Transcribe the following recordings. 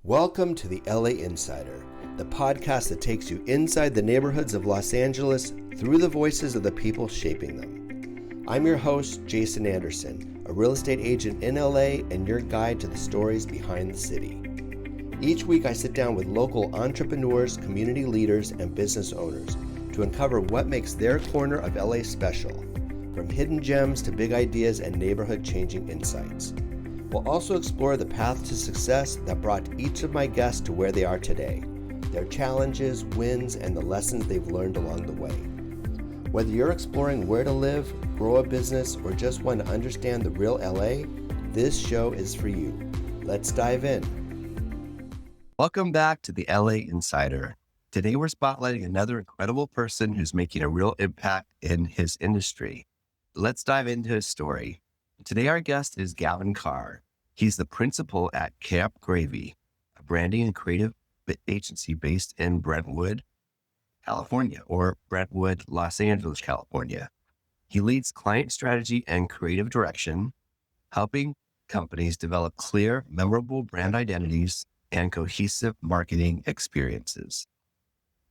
Welcome to the LA Insider, the podcast that takes you inside the neighborhoods of Los Angeles through the voices of the people shaping them. I'm your host, Jason Anderson, a real estate agent in LA and your guide to the stories behind the city. Each week I sit down with local entrepreneurs, community leaders, and business owners to uncover what makes their corner of LA special, from hidden gems to big ideas and neighborhood-changing insights. We'll also explore the path to success that brought each of my guests to where they are today, their challenges, wins, and the lessons they've learned along the way. Whether you're exploring where to live, grow a business, or just want to understand the real LA, this show is for you. Let's dive in. Welcome back to the LA Insider. Today we're spotlighting another incredible person who's making a real impact in his industry. Let's dive into his story. Today our guest is Gavin Carr. He's the principal at Camp Gravy, a branding and creative agency based in Brentwood, California, or Brentwood, Los Angeles, California. He leads client strategy and creative direction, helping companies develop clear, memorable brand identities and cohesive marketing experiences.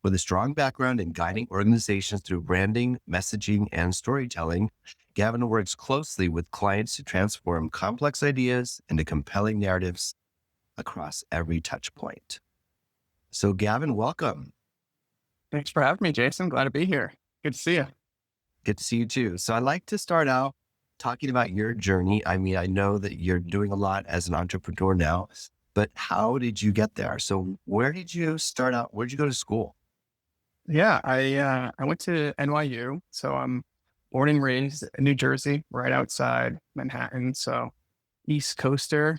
With a strong background in guiding organizations through branding, messaging, and storytelling, Gavin works closely with clients to transform complex ideas into compelling narratives across every touch point. So Gavin, welcome. Thanks for having me, Jason. Glad to be here. Good to see you. Good to see you too. So I'd like to start out talking about your journey. I mean, I know that you're doing a lot as an entrepreneur now, but how did you get there? So where did you start out? Where'd you go to school? Yeah, I went to NYU. So I'm born and raised in New Jersey, right outside Manhattan. So East Coaster,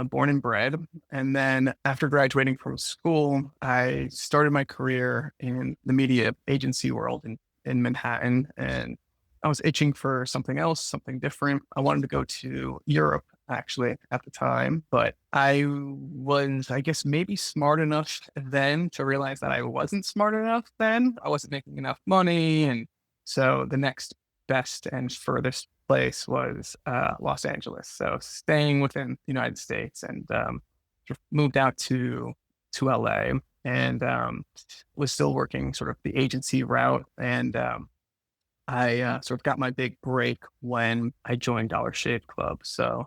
born and bred. And then after graduating from school, I started my career in the media agency world in Manhattan. And I was itching for something else, something different. I wanted to go to Europe, actually, at the time. But I was, I guess, maybe smart enough then to realize that I wasn't smart enough then. I wasn't making enough money. And so the next best and furthest place was Los Angeles. So staying within the United States, and moved out to LA, and was still working sort of the agency route. And I sort of got my big break when I joined Dollar Shave Club. So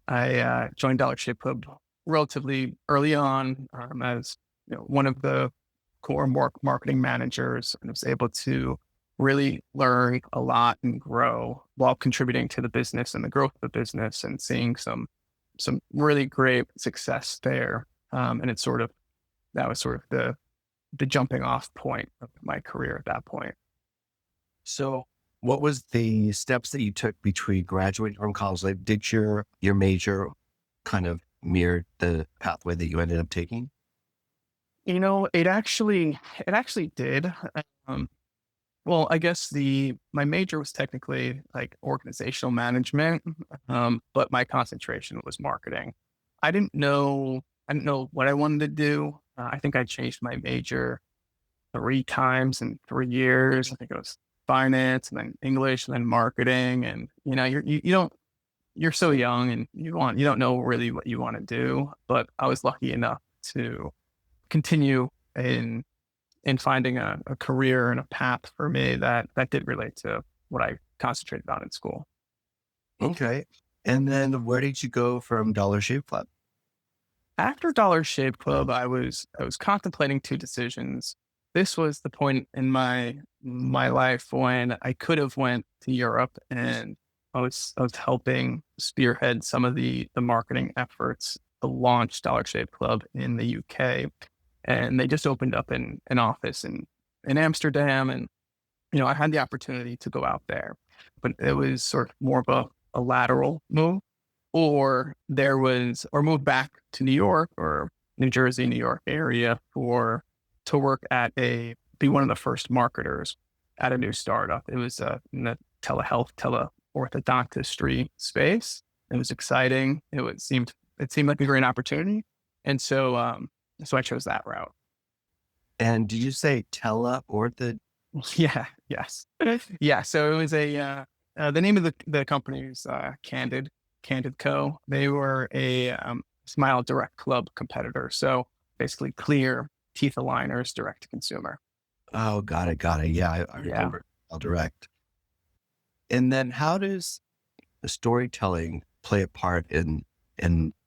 I joined Dollar Shave Club relatively early on, as one of the core marketing managers, and was able to really learn a lot and grow while contributing to the business and the growth of the business, and seeing some really great success there. And that was sort of the jumping off point of my career at that point. So what was the steps that you took between graduating from college? Like, did your major kind of mirror the pathway that you ended up taking? It actually did. Well, I guess my major was technically like organizational management, but my concentration was marketing. I didn't know what I wanted to do. I think I changed my major 3 times in 3 years. I think it was finance, and then English, and then marketing. And you're so young, and you don't know really what you want to do. But I was lucky enough to continue in finding a career and a path for me that did relate to what I concentrated on in school. Okay. And then where did you go from Dollar Shave Club? After Dollar Shave Club, I was contemplating 2 decisions. This was the point in my life when I could have went to Europe, and I was helping spearhead some of the marketing efforts to launch Dollar Shave Club in the UK. And they just opened up an office in Amsterdam. And, I had the opportunity to go out there, but it was sort of more of a lateral move, or move back to New York or New Jersey, New York area to work be one of the first marketers at a new startup. It was in the Telehealth, Teleorthodontistry space. It was exciting. It seemed like a great opportunity. And so I chose that route. And did you say Teleortho? Yeah. Yes. Yeah. So it was the name of the company is Candid Co. They were a Smile Direct Club competitor. So basically clear teeth aligners direct to consumer. Oh, got it. Got it. Yeah, I Yeah. remember I'll direct. And then how does the storytelling play a part in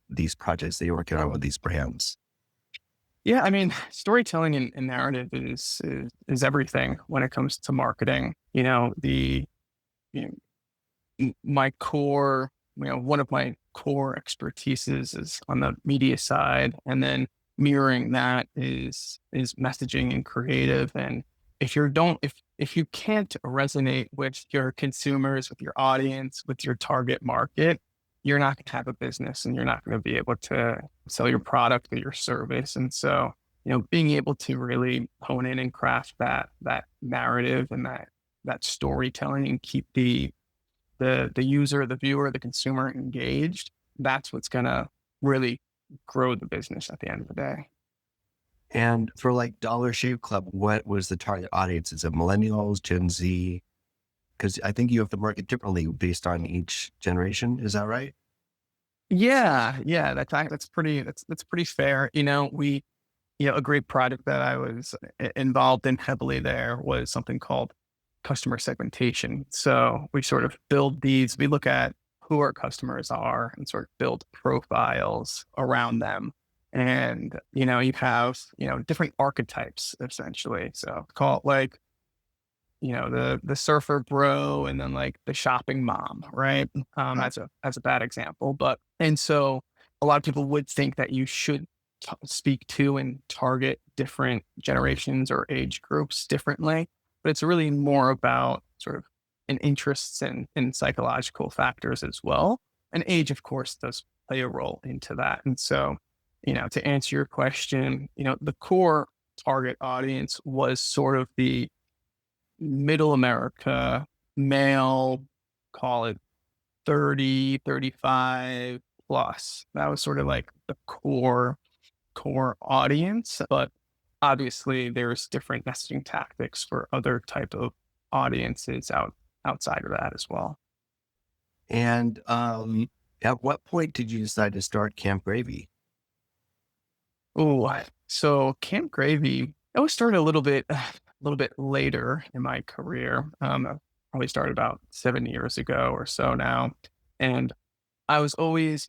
these projects that you're working on with these brands? Yeah, I mean, storytelling and narrative is everything when it comes to marketing. You know, my core, one of my core expertises is on the media side, and then mirroring that is messaging and creative. And if you can't resonate with your consumers, with your audience, with your target market, you're not going to have a business, and you're not going to be able to sell your product or your service. And so, being able to really hone in and craft that narrative and that storytelling and keep the user, the viewer, the consumer engaged, that's what's going to really grow the business at the end of the day. And for like Dollar Shave Club, what was the target audience? Is it millennials, Gen Z? Because I think you have to market differently based on each generation. Is that right? Yeah, that's pretty fair. A great product that I was involved in heavily there was something called customer segmentation. So we sort of we look at who our customers are and sort of build profiles around them. And, you have, different archetypes essentially. So call it like, the surfer bro and then like the shopping mom, right? Right. As a bad example. And so a lot of people would think that you should speak to and target different generations or age groups differently, but it's really more about sort of an interests and psychological factors as well. And age, of course, does play a role into that. And so, to answer your question, the core target audience was sort of the middle America, male, call it 30, 35 plus. That was sort of like the core audience, but obviously there's different messaging tactics for other type of audiences outside of that as well. And at what point did you decide to start Camp Gravy? Oh, so Camp Gravy, I was started a little bit later in my career. I probably started about 7 years ago or so now. And I was always,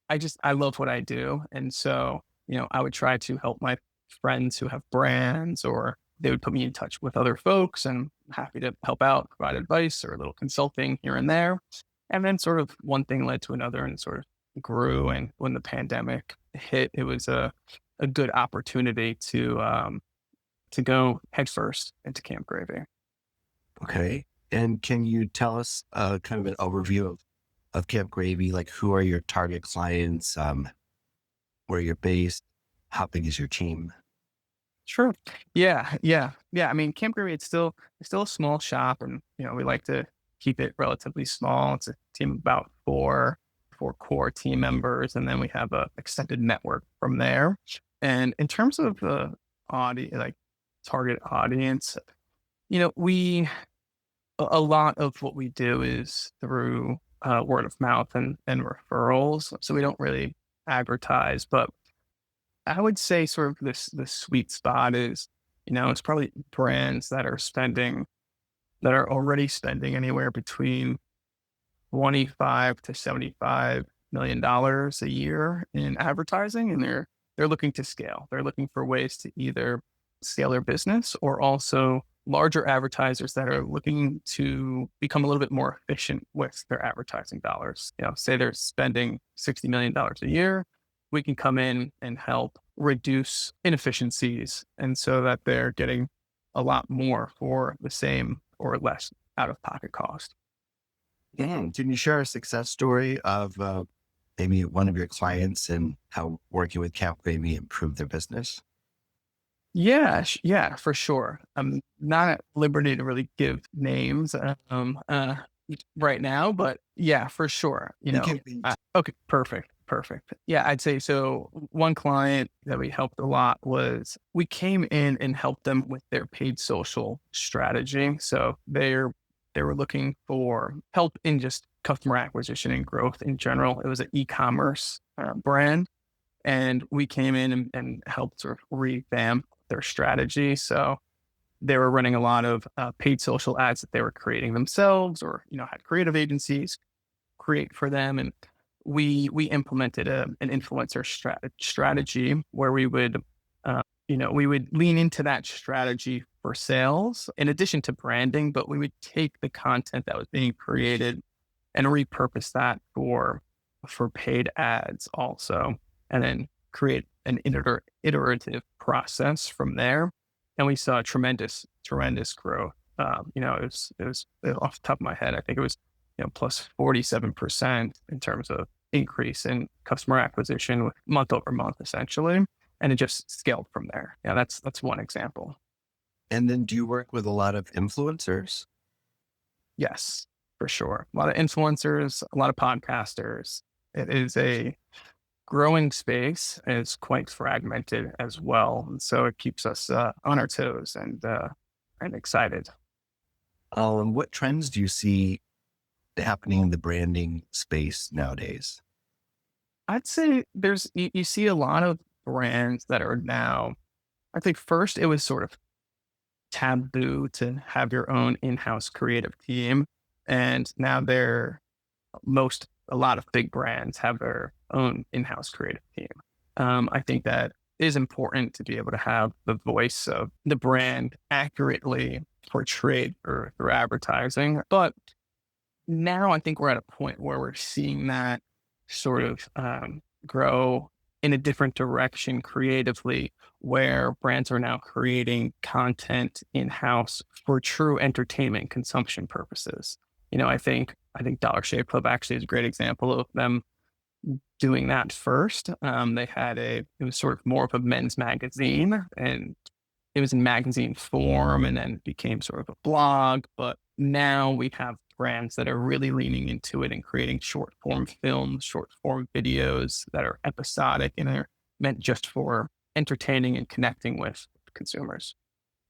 I love what I do. And so, I would try to help my friends who have brands, or they would put me in touch with other folks, and I'm happy to help out, provide advice or a little consulting here and there. And then sort of one thing led to another and sort of grew. And when the pandemic hit, it was a good opportunity to go headfirst into Camp Gravy. Okay. And can you tell us kind of an overview of Camp Gravy? Like, who are your target clients? Where you're based? How big is your team? Sure. Yeah. I mean, Camp Gravy, it's still a small shop, and we like to keep it relatively small. It's a team of about four core team members, and then we have a extended network from there. And in terms of the like target audience, we a lot of what we do is through word of mouth and referrals. So we don't really advertise, but I would say sort of the sweet spot is, it's probably brands that are already spending anywhere between 25 to $75 million a year in advertising, and they're looking to scale. They're looking for ways to either scale their business, or also larger advertisers that are looking to become a little bit more efficient with their advertising dollars. Say they're spending $60 million a year, we can come in and help reduce inefficiencies, and so that they're getting a lot more for the same or less out of pocket cost. Can you share a success story of maybe one of your clients and how working with Camp Gravy improved their business? Yeah, for sure. I'm not at liberty to really give names right now, but yeah, for sure. You can be. Okay, perfect. Yeah, I'd say so. One client that we helped a lot was we came in and helped them with their paid social strategy. So they were looking for help in just customer acquisition and growth in general. It was an e-commerce brand. And we came in and helped sort of revamp their strategy. So they were running a lot of paid social ads that they were creating themselves, or had creative agencies create for them. And we implemented an influencer strategy where we would lean into that strategy for sales in addition to branding, but we would take the content that was being created and repurpose that for paid ads also, and then create an iterative process from there. And we saw tremendous growth. It was off the top of my head, I think it was plus 47% in terms of increase in customer acquisition month over month, essentially. And it just scaled from there. Yeah, that's one example. And then do you work with a lot of influencers? Yes, for sure. A lot of influencers, a lot of podcasters. It is a growing space, and it's quite fragmented as well. And so it keeps us on our toes and excited. What trends do you see happening in the branding space nowadays? I'd say you see a lot of brands that are now, I think first it was sort of taboo to have your own in-house creative team. And now a lot of big brands have their own in-house creative team. I think that is important to be able to have the voice of the brand accurately portrayed through advertising. But now I think we're at a point where we're seeing that sort of grow in a different direction creatively, where brands are now creating content in-house for true entertainment consumption purposes. I think Dollar Shave Club actually is a great example of them doing that first. It was sort of more of a men's magazine, and it was in magazine form, and then became sort of a blog. But now we have brands that are really leaning into it and creating short form films, short form videos that are episodic and are meant just for entertaining and connecting with consumers.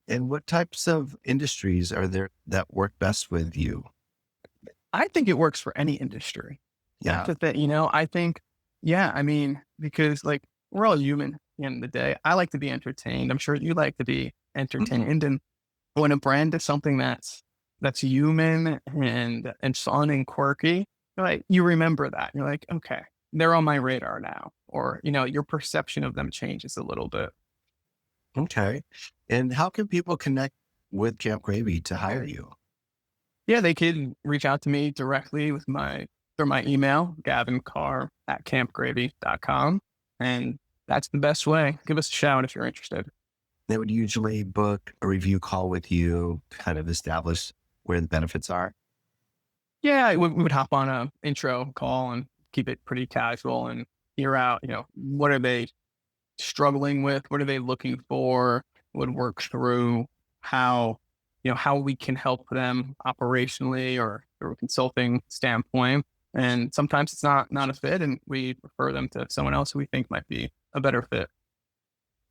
And what types of industries are there that work best with you? I think it works for any industry. Yeah. That's the thing, I think, yeah, I mean, because like we're all human at the end of the day. I like to be entertained. I'm sure you like to be entertained. And when a brand does something that's human and fun and quirky, you remember that. You're like, okay, they're on my radar now. Or, your perception of them changes a little bit. Okay. And how can people connect with Camp Gravy to hire you? Yeah, they can reach out to me directly through my email, Gavin Carr at campgravy.com. And that's the best way. Give us a shout if you're interested. They would usually book a review call with you to kind of establish where the benefits are. Yeah, we would hop on a intro call and keep it pretty casual and hear out, what are they struggling with? What are they looking for? Would work through how we can help them operationally or through a consulting standpoint. And sometimes it's not a fit, and we refer them to someone else who we think might be a better fit.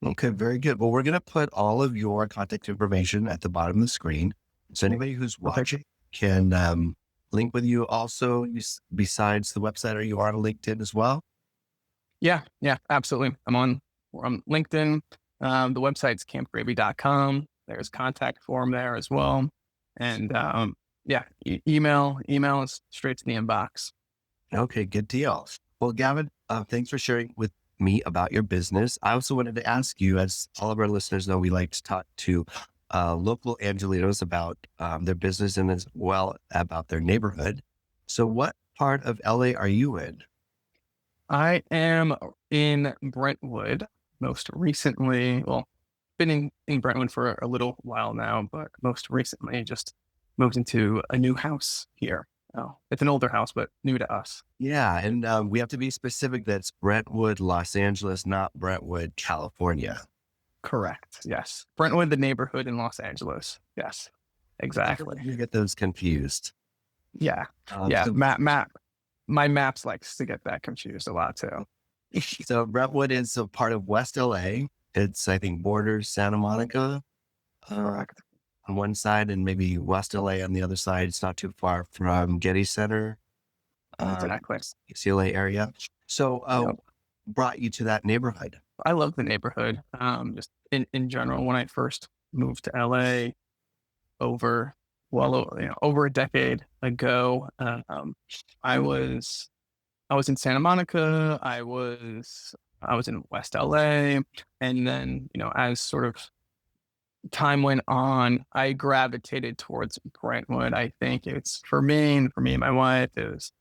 Okay, very good. Well, we're going to put all of your contact information at the bottom of the screen. So anybody who's watching can link with you also besides the website. Are you on LinkedIn as well? Yeah, absolutely. I'm on LinkedIn. The website's campgravy.com. There's a contact form there as well. And email is straight to the inbox. Okay, good deal. Well, Gavin, thanks for sharing with me about your business. I also wanted to ask you, as all of our listeners know, we like to talk to local Angelinos about their business and as well about their neighborhood. So what part of LA are you in? I am in Brentwood most recently. Well, been in Brentwood for a little while now, but most recently just moved into a new house here. Oh, it's an older house, but new to us. Yeah. And we have to be specific. That's Brentwood, Los Angeles, not Brentwood, California. Correct. Yes. Brentwood, the neighborhood in Los Angeles. Yes, exactly. You get those confused. Yeah. Map. My maps likes to get that confused a lot too. So Brentwood is a part of West LA. It's, I think, borders Santa Monica. Correct. On one side and maybe West LA on the other side. It's not too far from Getty Center, Exactly. UCLA area. So brought you to that neighborhood? I love the neighborhood. Just in general, when I first moved to LA over, over a decade ago, I was I was in Santa Monica. I was in West LA, and then as sort of time went on, I gravitated towards Brentwood. I think it's for me and my wife, it was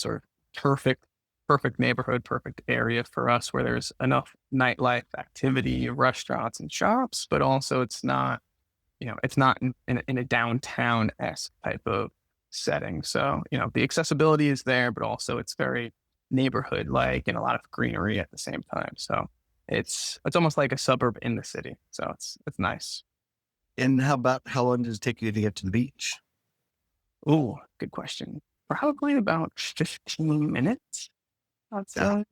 sort of perfect, perfect neighborhood, perfect area for us where there's enough nightlife activity, restaurants and shops, but also it's not in a downtown-esque type of setting. So, the accessibility is there, but also it's very neighborhood-like and a lot of greenery at the same time. So it's almost like a suburb in the city. So it's nice. And how long does it take you to get to the beach? Oh, good question. Probably about 15 minutes. I'd Yeah, say.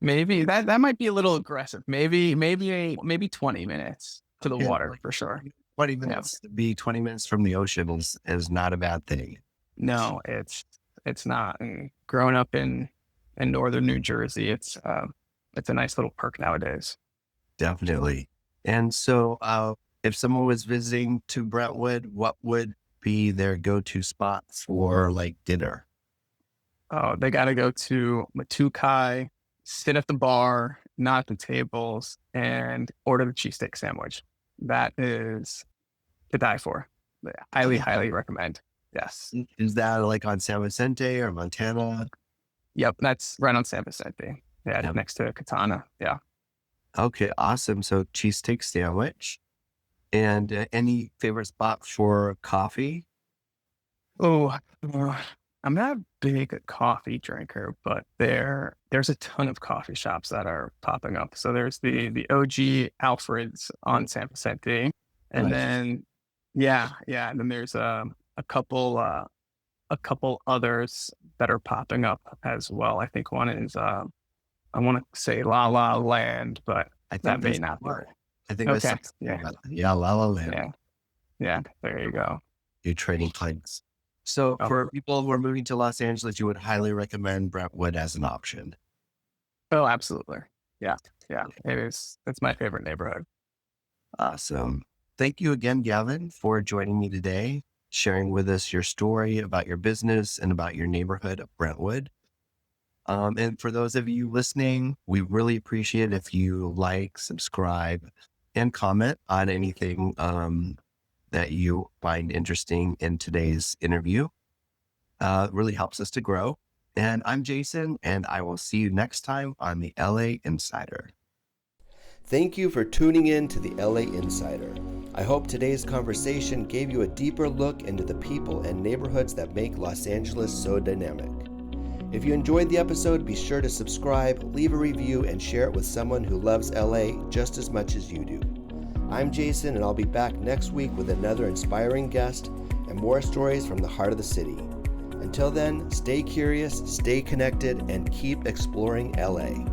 Maybe that might be a little aggressive. Maybe 20 minutes to the yeah, water like for sure. 20 Yeah. minutes to be 20 minutes from the ocean is not a bad thing. No, it's not. And growing up in northern New Jersey, it's a nice little perk nowadays. Definitely. And so, if someone was visiting to Brentwood, what would be their go-to spot for like dinner? Oh, they got to go to Matukai, sit at the bar, not at the tables, and order the cheesesteak sandwich. That is to die for. Highly, highly recommend. Yes. Is that like on San Vicente or Montana? Yep. That's right on San Vicente. Yeah. Yep. Next to Katana. Yeah. Okay, awesome. So cheesesteak sandwich. And any favorite spot for coffee? Oh, I'm not a big coffee drinker, but there's a ton of coffee shops that are popping up. So there's the OG Alfred's on San Vicente, and Nice. then yeah, and then there's a couple others that are popping up as well. I think one is I want to say La La Land, but I think that may there's not be. more. I think there's Okay, something yeah, about that. Yeah, La La Land. yeah, yeah. There you go. You're trading places. So Oh, for people who are moving to Los Angeles, you would highly recommend Brentwood as an option. oh, absolutely. Yeah, yeah. It is. It's my favorite neighborhood. Awesome. Thank you again, Gavin, for joining me today, sharing with us your story about your business and about your neighborhood of Brentwood. And for those of you listening, we really appreciate if you like, subscribe, and comment on anything that you find interesting in today's interview. It really helps us to grow. And I'm Jason, and I will see you next time on the LA Insider. Thank you for tuning in to the LA Insider. I hope today's conversation gave you a deeper look into the people and neighborhoods that make Los Angeles so dynamic. If you enjoyed the episode, be sure to subscribe, leave a review, and share it with someone who loves LA just as much as you do. I'm Jason, and I'll be back next week with another inspiring guest and more stories from the heart of the city. Until then, stay curious, stay connected, and keep exploring LA.